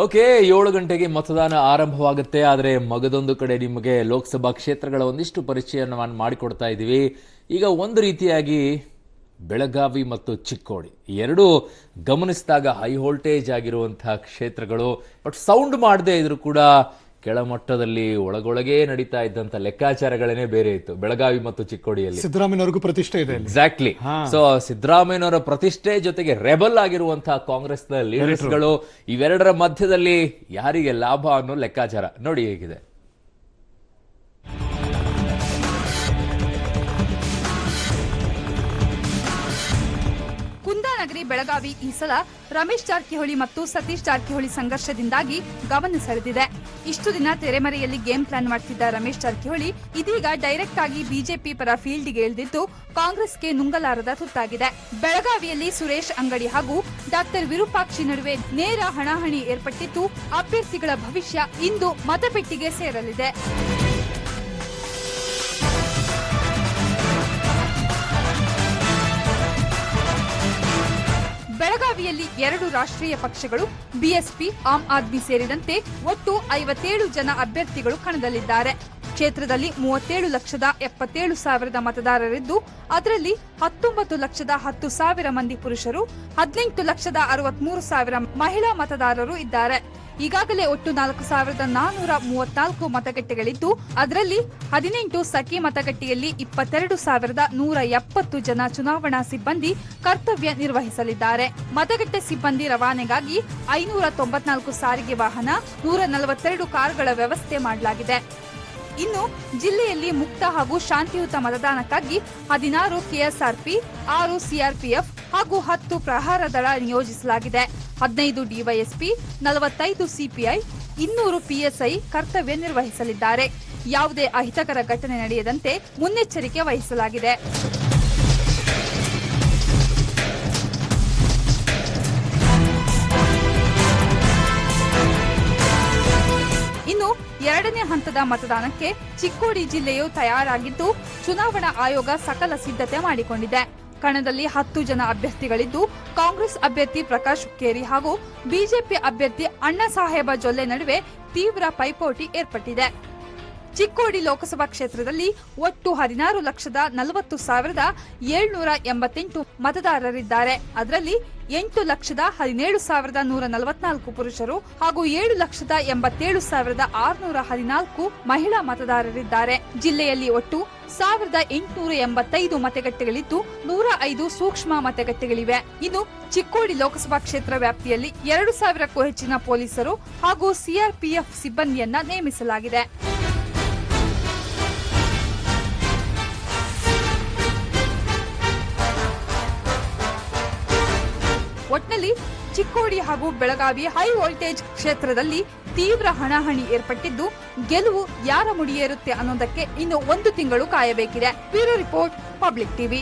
Okay, 7 ಗಂಟೆಗೆ ಮತದಾನ ಆರಂಭವಾಗುತ್ತೆ. ಆದರೆ ಮಗದೊಂದು ಕಡೆ ನಿಮಗೆ ಲೋಕಸಭಾ ಕ್ಷೇತ್ರಗಳ ಒಂದಿಷ್ಟು ಪರಿಚಯವನ್ನು ಮಾಡಿಕೊಡ್ತಾ ಇದ್ದೀವಿ. ಈಗ ಒಂದು ರೀತಿಯಾಗಿ ಬೆಳಗಾವಿ ಮತ್ತು ಚಿಕ್ಕೋಡಿ ಎರಡೂ ಗಮನಿಸಿದಾಗ ಹೈ ವೋಲ್ಟೇಜ್ ಆಗಿರುವಂತಹ ಕ್ಷೇತ್ರಗಳು. ಬಟ್ ಸೌಂಡ್ ಮಾಡದೇ ಇದ್ರು ಕೂಡ ಕೆಳಮಟ್ಟದಲ್ಲಿ ಒಳಗೊಳಗೆ ನಡೀತಾ ಇದ್ದಂತ ಲೆಕ್ಕಾಚಾರಗಳೇನೆ ಬೇರೆ ಇತ್ತು ಬೆಳಗಾವಿ ಮತ್ತು ಚಿಕ್ಕೋಡಿಯಲ್ಲಿ. ಸಿದ್ದರಾಮಯ್ಯನವರಿಗೂ ಪ್ರತಿಷ್ಠೆ ಇದೆ. ಎಕ್ಸಾಕ್ಟ್ಲಿ. ಸೊ ಸಿದ್ದರಾಮಯ್ಯನವರ ಪ್ರತಿಷ್ಠೆ ಜೊತೆಗೆ ರೆಬಲ್ ಆಗಿರುವಂತಹ ಕಾಂಗ್ರೆಸ್ನ ಲೀಡರ್ಸ್ಗಳು, ಇವೆರಡರ ಮಧ್ಯದಲ್ಲಿ ಯಾರಿಗೆ ಲಾಭ ಅನ್ನೋ ಲೆಕ್ಕಾಚಾರ ನೋಡಿ ಹೇಗಿದೆ. ಕುಂದಾನಗರಿ ಬೆಳಗಾವಿ ಈ ಸಲ ರಮೇಶ್ ಜಾರಕಿಹೊಳಿ ಮತ್ತು ಸತೀಶ್ ಜಾರಕಿಹೊಳಿ ಸಂಘರ್ಷದಿಂದಾಗಿ ಗಮನ ಸೆಳೆದಿದೆ. ಇಷ್ಟು ದಿನ ತೆರೆಮರೆಯಲ್ಲಿ ಗೇಮ್ ಪ್ಲಾನ್ ಮಾಡ್ತಿದ್ದ ರಮೇಶ್ ಜಾರಕಿಹೊಳಿ ಇದೀಗ ಡೈರೆಕ್ಟ್ ಆಗಿ ಬಿಜೆಪಿ ಪರ ಫೀಲ್ಡ್ಗೆ ಇಳಿದಿದ್ದು ಕಾಂಗ್ರೆಸ್ಗೆ ನುಂಗಲಾರದ ತುತ್ತಾಗಿದೆ. ಬೆಳಗಾವಿಯಲ್ಲಿ ಸುರೇಶ್ ಅಂಗಡಿ ಹಾಗೂ ಡಾಕ್ಟರ್ ವಿರೂಪಾಕ್ಷಿ ನಡುವೆ ನೇರ ಹಣಾಹಣಿ ಏರ್ಪಟ್ಟಿದ್ದು ಅಭ್ಯರ್ಥಿಗಳ ಭವಿಷ್ಯ ಇಂದು ಮತಪೆಟ್ಟಿಗೆ ಸೇರಲಿದೆ. ಬೆಳಗಾವಿಯಲ್ಲಿ 2 ರಾಷ್ಟ್ರೀಯ ಪಕ್ಷಗಳು ಬಿಎಸ್ಪಿ, ಆಮ್ ಆದ್ಮಿ ಸೇರಿದಂತೆ ಒಟ್ಟು 57 ಜನ ಅಭ್ಯರ್ಥಿಗಳು ಕಣದಲ್ಲಿದ್ದಾರೆ. ಕ್ಷೇತ್ರದಲ್ಲಿ 37,77,000 ಮತದಾರರಿದ್ದು ಅದರಲ್ಲಿ 19,10,00,000 ಮಂದಿ ಪುರುಷರು, 18,63,000 ಮಹಿಳಾ ಮತದಾರರು ಇದ್ದಾರೆ. ಈಗಾಗಲೇ ಒಟ್ಟು 4,434 ಮತಗಟ್ಟೆಗಳಿದ್ದು ಅದರಲ್ಲಿ 18 ಸಖಿ ಮತಗಟ್ಟೆಯಲ್ಲಿ 22,170 ಜನ ಚುನಾವಣಾ ಸಿಬ್ಬಂದಿ ಕರ್ತವ್ಯ ನಿರ್ವಹಿಸಲಿದ್ದಾರೆ. ಮತಗಟ್ಟೆ ಸಿಬ್ಬಂದಿ ರವಾನೆಗಾಗಿ 594 ಸಾರಿಗೆ ವಾಹನ, 142 ಕಾರುಗಳ ವ್ಯವಸ್ಥೆ ಮಾಡಲಾಗಿದೆ. ಇನ್ನು ಜಿಲ್ಲೆಯಲ್ಲಿ ಮುಕ್ತ ಹಾಗೂ ಶಾಂತಿಯುತ ಮತದಾನಕ್ಕಾಗಿ 16 ಕೆಎಸ್ಆರ್ಪಿ, 6 ಸಿಆರ್ಪಿಎಫ್ ಹಾಗೂ 10 ಪ್ರಹಾರ ದಳ ನಿಯೋಜಿಸಲಾಗಿದೆ. 15 ಡಿವೈಎಸ್ಪಿ, 45 ಸಿಪಿಐ, 200 ಪಿಎಸ್ಐ ಕರ್ತವ್ಯ ನಿರ್ವಹಿಸಲಿದ್ದಾರೆ. ಯಾವುದೇ ಅಹಿತಕರ ಘಟನೆ ನಡೆಯದಂತೆ ಮುನ್ನೆಚ್ಚರಿಕೆ ವಹಿಸಲಾಗಿದೆ. ಇನ್ನು 2ನೇ ಹಂತದ ಮತದಾನಕ್ಕೆ ಚಿಕ್ಕೋಡಿ ಜಿಲ್ಲೆಯು ತಯಾರಾಗಿದ್ದು ಚುನಾವಣಾ ಆಯೋಗ ಸಕಲ ಸಿದ್ಧತೆ ಮಾಡಿಕೊಂಡಿದೆ. ಕಣದಲ್ಲಿ 10 ಜನ ಅಭ್ಯರ್ಥಿಗಳಿದ್ದು ಕಾಂಗ್ರೆಸ್ ಅಭ್ಯರ್ಥಿ ಪ್ರಕಾಶ್ ಹುಕ್ಕೇರಿ ಹಾಗೂ ಬಿಜೆಪಿ ಅಭ್ಯರ್ಥಿ ಅಣ್ಣಾಸಾಹೇಬ ಜೊಲ್ಲೆ ನಡುವೆ ತೀವ್ರ ಪೈಪೋಟಿ ಏರ್ಪಟ್ಟಿದೆ. ಚಿಕ್ಕೋಡಿ ಲೋಕಸಭಾ ಕ್ಷೇತ್ರದಲ್ಲಿ ಒಟ್ಟು 16,40,788 ಮತದಾರರಿದ್ದಾರೆ. ಅದರಲ್ಲಿ 8,17,144 ಪುರುಷರು ಹಾಗೂ 7,87,614 ಮಹಿಳಾ ಮತದಾರರಿದ್ದಾರೆ. ಜಿಲ್ಲೆಯಲ್ಲಿ ಒಟ್ಟು 1,885 ಮತಗಟ್ಟೆಗಳಿದ್ದು 105 ಸೂಕ್ಷ್ಮ ಮತಗಟ್ಟೆಗಳಿವೆ. ಇನ್ನು ಚಿಕ್ಕೋಡಿ ಲೋಕಸಭಾ ಕ್ಷೇತ್ರ ವ್ಯಾಪ್ತಿಯಲ್ಲಿ 2,000ಕ್ಕೂ ಹೆಚ್ಚಿನ ಪೊಲೀಸರು ಹಾಗೂ ಸಿಆರ್ಪಿಎಫ್ ಸಿಬ್ಬಂದಿಯನ್ನ ನೇಮಿಸಲಾಗಿದೆ. ಒಟ್ನಲ್ಲಿ ಚಿಕ್ಕೋಡಿ ಹಾಗೂ ಬೆಳಗಾವಿ ಹೈ ವೋಲ್ಟೇಜ್ ಕ್ಷೇತ್ರದಲ್ಲಿ ತೀವ್ರ ಹಣಾಹಣಿ ಏರ್ಪಟ್ಟಿದ್ದು ಗೆಲುವು ಯಾರ ಮುಡಿಯೇರುತ್ತೆ ಅನ್ನೋದಕ್ಕೆ ಇನ್ನು 1 ತಿಂಗಳು ಕಾಯಬೇಕಿದೆ. Bureau report, public TV.